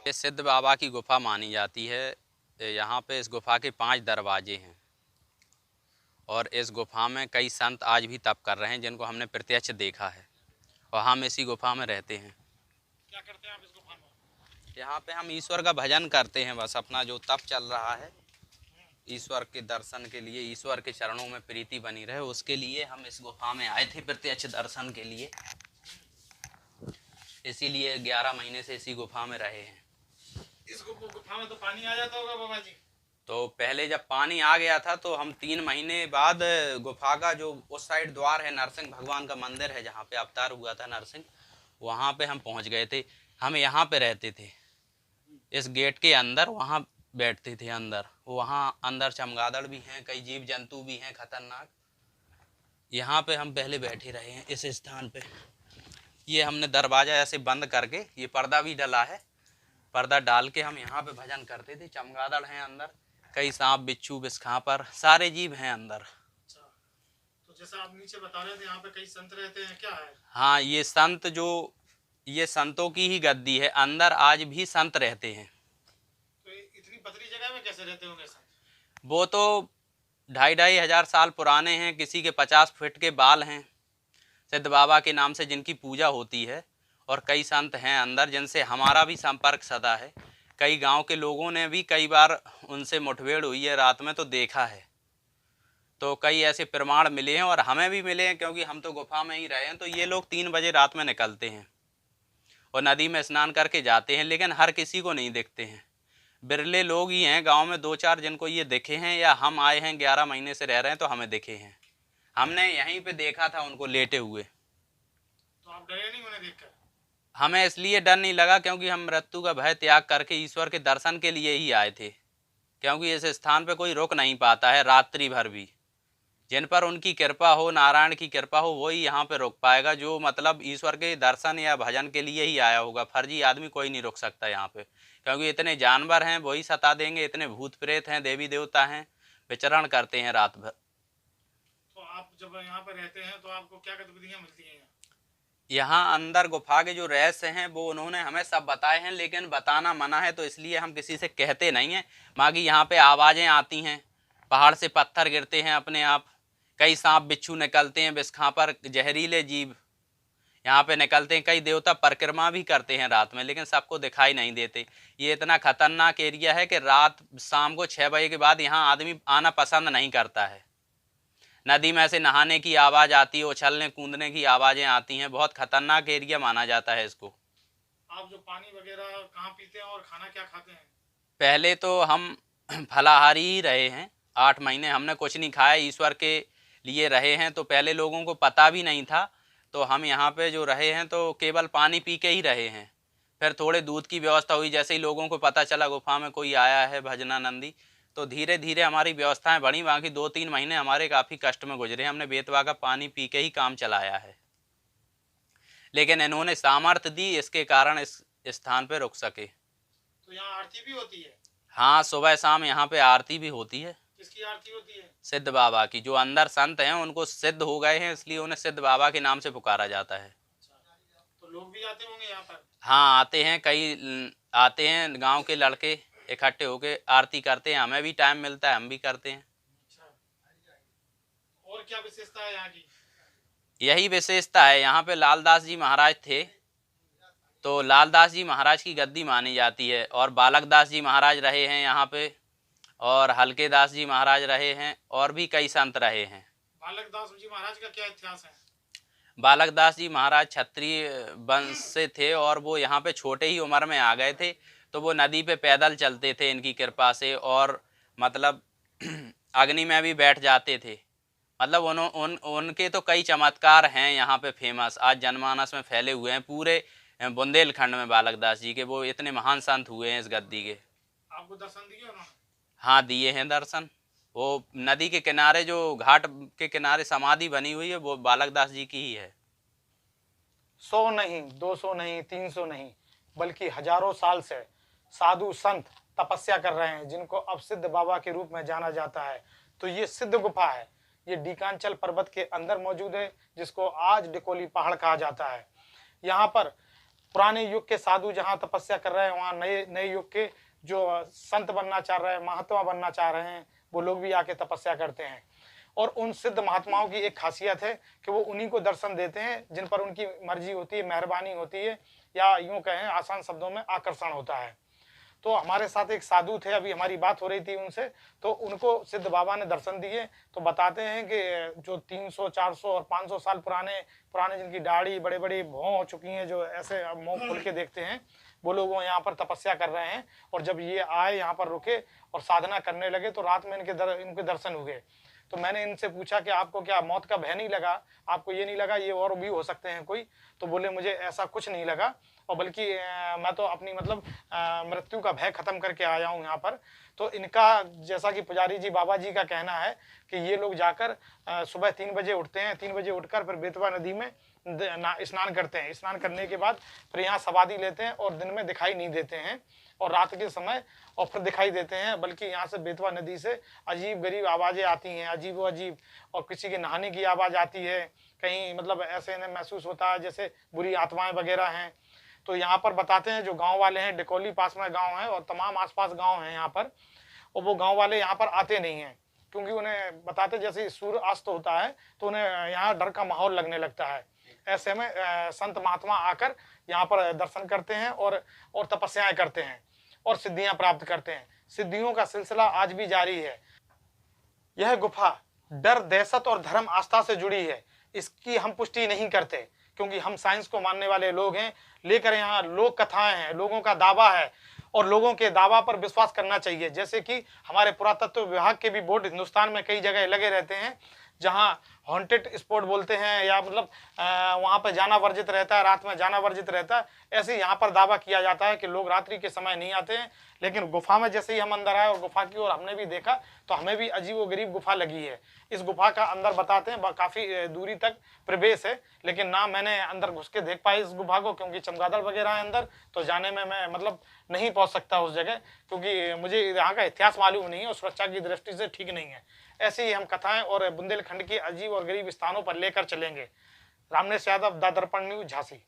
ये सिद्ध बाबा की गुफा मानी जाती है। यहाँ पे इस गुफा के 5 दरवाजे हैं और इस गुफा में कई संत आज भी तप कर रहे हैं जिनको हमने प्रत्यक्ष देखा है और हम इसी गुफा में रहते हैं। क्या करते हैं आप इस गुफा में? यहाँ पे हम ईश्वर का भजन करते हैं, बस अपना जो तप चल रहा है ईश्वर के दर्शन के लिए, ईश्वर के चरणों में प्रीति बनी रहे उसके लिए हम इस गुफा में आए थे प्रत्यक्ष दर्शन के लिए। इसीलिए 11 महीने से इसी गुफा में रहे हैं। इस गुफा में तो पानी आ जाता होगा बाबा जी? तो पहले जब पानी आ गया था तो हम 3 महीने बाद गुफा का जो उस साइड द्वार है, नरसिंह भगवान का मंदिर है जहाँ पे अवतार हुआ था नरसिंह, वहाँ पे हम पहुँच गए थे। हम यहाँ पे रहते थे इस गेट के अंदर, वहाँ बैठते थे अंदर। वहाँ अंदर चमगादड़ भी हैं, कई जीव जंतु भी हैं खतरनाक। यहाँ पे हम पहले बैठे रहे हैं इस स्थान पे। ये हमने दरवाज़ा ऐसे बंद करके, ये पर्दा भी डला है, पर्दा डाल के हम यहाँ पे भजन करते थे। चमगादड़ हैं अंदर, कई सांप बिच्छू बिस्खापर सारे जीव हैं अंदर। अच्छा, तो जैसा आप नीचे बता रहे थे यहाँ पे कई संत रहते हैं, क्या है? हाँ, ये संत जो, ये संतों की ही गद्दी है, अंदर आज भी संत रहते हैं। तो इतनी पतली जगह में कैसे रहते होंगे संत? वो तो 2,500 हजार साल पुराने हैं, किसी के 50 फीट के बाल हैं, सिद्ध बाबा के नाम से जिनकी पूजा होती है। और कई संत हैं अंदर जिनसे हमारा भी संपर्क सदा है। कई गांव के लोगों ने भी कई बार उनसे मुठभेड़ हुई है रात में तो देखा है। तो कई ऐसे प्रमाण मिले हैं और हमें भी मिले हैं, क्योंकि हम तो गुफा में ही रहे हैं। तो ये लोग 3 बजे रात में निकलते हैं और नदी में स्नान करके जाते हैं, लेकिन हर किसी को नहीं दिखते हैं। बिरले लोग ही हैं गांव में 2-4 जिनको ये दिखे हैं, या हम आए हैं 11 महीने से रह रहे हैं तो हमें दिखे हैं। हमने यहीं पे देखा था उनको लेटे हुए। तो आप डरे नहीं उन्हें देखकर? हमें इसलिए डर नहीं लगा क्योंकि हम मृत्यु का भय त्याग करके ईश्वर के दर्शन के लिए ही आए थे। क्योंकि इस स्थान पे कोई रुक नहीं पाता है रात्रि भर भी। जिन पर उनकी कृपा हो, नारायण की कृपा हो, वही यहाँ पे रुक पाएगा, जो मतलब ईश्वर के दर्शन या भजन के लिए ही आया होगा। फर्जी आदमी कोई नहीं रुक सकता यहाँ पे, क्योंकि इतने जानवर हैं वही सता देंगे, इतने भूत प्रेत हैं, देवी देवता हैं, विचरण करते हैं रात भर। तो आप जब यहाँ पर रहते हैं तो आपको क्या गतिविधियाँ मिलती हैं? यहाँ अंदर गुफा के जो रहस्य हैं वो उन्होंने हमें सब बताए हैं, लेकिन बताना मना है, तो इसलिए हम किसी से कहते नहीं हैं। बाकी यहाँ पे आवाज़ें आती हैं, पहाड़ से पत्थर गिरते हैं अपने आप, कई सांप बिच्छू निकलते हैं, बिस्खापर जहरीले जीव यहाँ पे निकलते हैं। कई देवता परिक्रमा भी करते हैं रात में, लेकिन सबको दिखाई नहीं देते। ये इतना खतरनाक एरिया है कि रात शाम को 6 बजे के बाद यहाँ आदमी आना पसंद नहीं करता है। नदी में से नहाने की आवाज़ आती है, उछलने कूदने की आवाज़ें आती हैं। बहुत खतरनाक एरिया माना जाता है इसको। आप जो पानी वगैरह कहाँ पीते हैं और खाना क्या खाते हैं? पहले तो हम फलाहारी ही रहे हैं, 8 महीने हमने कुछ नहीं खाया, ईश्वर के लिए रहे हैं। तो पहले लोगों को पता भी नहीं था, तो हम यहाँ पे जो रहे हैं तो केवल पानी पी के ही रहे हैं। फिर थोड़े दूध की व्यवस्था हुई, जैसे ही लोगों को पता चला गुफा में कोई आया है भजनानंदी, तो धीरे धीरे हमारी व्यवस्थाएं बढ़ी। बाकी 2-3 महीने हमारे काफ़ी कष्ट में गुजरे, हमने बेतवा का पानी पी के ही काम चलाया है। लेकिन इन्होंने सामर्थ्य दी, इसके कारण इस स्थान पे रुक सके। तो यहाँ आरती भी होती है? हाँ, सुबह शाम यहाँ पे आरती भी होती है। किसकी आरती होती है? सिद्ध बाबा की। जो अंदर संत हैं उनको सिद्ध हो गए हैं, इसलिए उन्हें सिद्ध बाबा के नाम से पुकारा जाता है। तो लोग भी आते होंगे यहाँ पर? हाँ, आते हैं, कई आते हैं, गांव के लड़के इकट्ठे होके आरती करते हैं। हमें भी टाइम मिलता है, हम भी करते हैं। और क्या विशेषता है यहाँ की? यही विशेषता है। यहाँ पे लालदास जी महाराज थे, तो लालदास जी महाराज की गद्दी मानी जाती है। और बालक दास जी महाराज रहे हैं यहाँ पे, और हल्के दास जी महाराज रहे हैं, और भी कई संत रहे हैं। बालक दास जी महाराज का क्या इतिहास है? बालक दास जी महाराज क्षत्रिय वंश से थे और वो यहाँ पे छोटे ही उम्र में आ गए थे। तो वो नदी पे पैदल चलते थे इनकी कृपा से, और मतलब अग्नि में भी बैठ जाते थे। मतलब उनके तो कई चमत्कार हैं यहाँ पे फेमस, आज जनमानस में फैले हुए हैं पूरे बुंदेलखंड में। बालक दास जी के, वो इतने महान संत हुए हैं इस गद्दी के। आपको दर्शन दिए उन्होंने? हाँ, दिए हैं दर्शन। वो नदी के किनारे, जो घाट के किनारे समाधि बनी हुई है, वो बालक दास जी की ही है। 100 नहीं, 200 नहीं, 300 नहीं, बल्कि हजारों साल से साधु संत तपस्या कर रहे हैं, जिनको अब सिद्ध बाबा के रूप में जाना जाता है। तो ये सिद्ध गुफा है, ये डीकांचल पर्वत के अंदर मौजूद है, जिसको आज डिकोली पहाड़ कहा जाता है। यहाँ पर पुराने युग के साधु जहाँ तपस्या कर रहे हैं, वहाँ नए नए युग के जो संत बनना चाह रहे हैं, महात्मा बनना चाह रहे हैं, वो लोग भी आके तपस्या करते हैं। और उन सिद्ध महात्माओं की एक खासियत है कि वो उन्हीं को दर्शन देते हैं जिन पर उनकी मर्जी होती है, मेहरबानी होती है, या यूं कहें आसान शब्दों में आकर्षण होता है। तो हमारे साथ एक साधु थे, अभी हमारी बात हो रही थी उनसे, तो उनको सिद्ध बाबा ने दर्शन दिए। तो बताते हैं कि जो 300, 400 और 500 साल पुराने पुराने जिनकी दाढ़ी बड़े बड़ी भौं हो चुकी हैं, जो ऐसे मुंह खोल के देखते हैं, वो लोग वो यहाँ पर तपस्या कर रहे हैं। और जब ये आए यहाँ पर रुके और साधना करने लगे, तो रात में इनके दर्शन हुए। तो मैंने इनसे पूछा कि आपको क्या मौत का भय नहीं लगा, आपको ये नहीं लगा ये और भी हो सकते हैं कोई? तो बोले मुझे ऐसा कुछ नहीं लगा, और बल्कि मैं तो अपनी मतलब मृत्यु का भय खत्म करके आया हूँ यहाँ पर। तो इनका, जैसा कि पुजारी जी बाबा जी का कहना है कि ये लोग जाकर सुबह 3 बजे उठते हैं, 3 बजे उठकर फिर बेतवा नदी में स्नान करते हैं। स्नान करने के बाद फिर यहाँ समाधि लेते हैं और दिन में दिखाई नहीं देते हैं, और रात के समय और फिर दिखाई देते हैं। बल्कि यहाँ से बेतवा नदी से अजीब गरीब आवाज़ें आती हैं, अजीब अजीब, और किसी के नहाने की आवाज़ आती है, कहीं मतलब ऐसे इन्हें महसूस होता है जैसे बुरी आत्माएं वगैरह हैं। तो यहाँ पर बताते हैं जो गांव वाले हैं, डिकोली पास में गांव है और तमाम आसपास गांव हैं यहाँ पर, और वो गांव वाले यहाँ पर आते नहीं हैं, क्योंकि उन्हें बताते जैसे सूर्य अस्त होता है तो उन्हें यहाँ डर का माहौल लगने लगता है। ऐसे में संत महात्मा आकर यहाँ पर दर्शन करते हैं और तपस्याएं करते हैं और सिद्धियां प्राप्त करते हैं। सिद्धियों का सिलसिला आज भी जारी है। यह गुफा डर, दहशत और धर्म आस्था से जुड़ी है। इसकी हम पुष्टि नहीं करते, क्योंकि हम साइंस को मानने वाले लोग हैं। लेकर यहाँ लोक कथाएं हैं, लोगों का दावा है, और लोगों के दावा पर विश्वास करना चाहिए। जैसे कि हमारे पुरातत्व विभाग के भी बोर्ड हिंदुस्तान में कई जगह लगे रहते हैं, जहां हॉन्टेड स्पॉट बोलते हैं, या मतलब वहां पर जाना वर्जित रहता है, रात में जाना वर्जित रहता है। ऐसे यहाँ पर दावा किया जाता है कि लोग रात्रि के समय नहीं आते हैं। लेकिन गुफा में जैसे ही हम अंदर आए और गुफा की ओर हमने भी देखा, तो हमें भी अजीबोगरीब गुफा लगी है। इस गुफा का अंदर बताते हैं काफी दूरी तक प्रवेश है, लेकिन ना मैंने अंदर घुस के देख पाई इस गुफा को, क्योंकि चमगादड़ वगैरह है अंदर, तो जाने में मैं मतलब नहीं पहुंच सकता उस जगह, क्योंकि मुझे यहाँ का इतिहास मालूम नहीं है और सुरक्षा की दृष्टि से ठीक नहीं है। ऐसे ही हम कथाएं और बुंदेलखंड के अजीब और गरीब स्थानों पर लेकर चलेंगे। रामनेश यादव, द दर्पण न्यूज, झांसी।